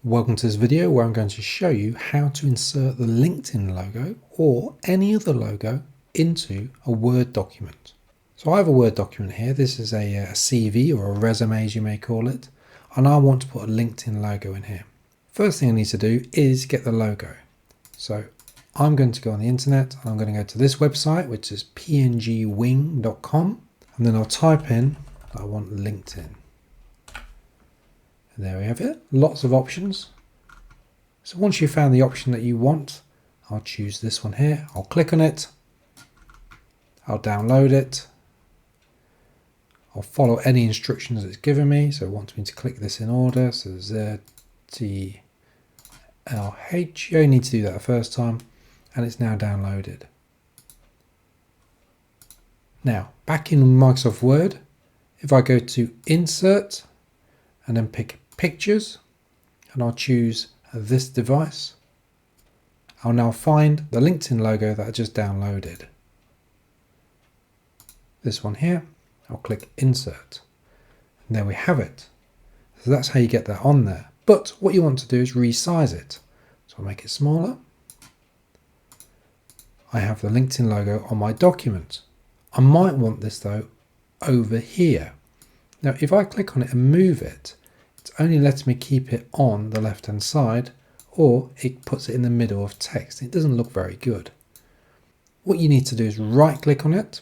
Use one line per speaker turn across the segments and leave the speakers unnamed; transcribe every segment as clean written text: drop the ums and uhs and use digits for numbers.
Welcome to this video where I'm going to show you how to insert the LinkedIn logo or any other logo into a Word document. So I have a Word document here. This is a CV or a resume as you may call it, and I want to put a LinkedIn logo in here. First thing I need to do is get the logo. So I'm going to go on the internet and I'm going to go to this website, which is pngwing.com, and then I'll type in I want LinkedIn. And there we have it, lots of options. So once you've found the option that you want, I'll choose this one here. I'll click on it. I'll download it. I'll follow any instructions it's given me. So it wants me to click this in order. So Z, T, L, H. You only need to do that the first time. And it's now downloaded. Now, back in Microsoft Word, if I go to Insert and then pick Pictures, and I'll choose this device, I'll now find the LinkedIn logo that I just downloaded. This one here, I'll click Insert. And there we have it. So that's how you get that on there. But what you want to do is resize it. So I'll make it smaller. I have the LinkedIn logo on my document. I might want this though over here. Now if I click on it and move it, it only lets me keep it on the left hand side, or it puts it in the middle of text. It doesn't look very good. What you need to do is right click on it,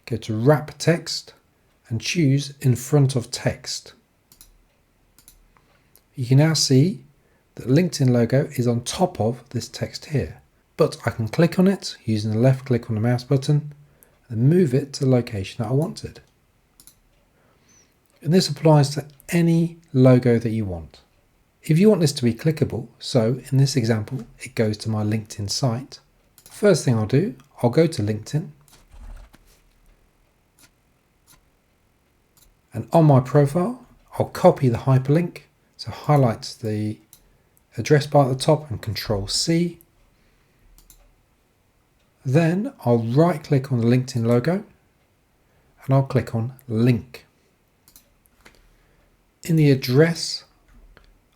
go to wrap text and choose in front of text. You can now see that the LinkedIn logo is on top of this text here, but I can click on it using the left click on the mouse button and move it to the location that I wanted. And this applies to any logo that you want. If you want this to be clickable, so in this example, it goes to my LinkedIn site. First thing I'll do, I'll go to LinkedIn. And on my profile, I'll copy the hyperlink. So highlight the address bar at the top and Control C. Then I'll right click on the LinkedIn logo and I'll click on Link. In the address,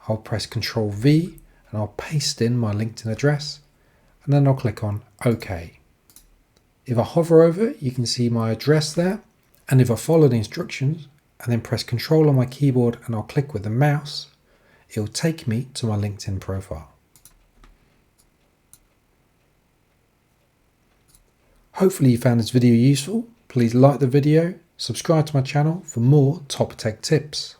I'll press Control V and I'll paste in my LinkedIn address and then I'll click on OK. If I hover over it, you can see my address there, and if I follow the instructions and then press Control on my keyboard and I'll click with the mouse, it'll take me to my LinkedIn profile. Hopefully you found this video useful. Please like the video, subscribe to my channel for more top tech tips.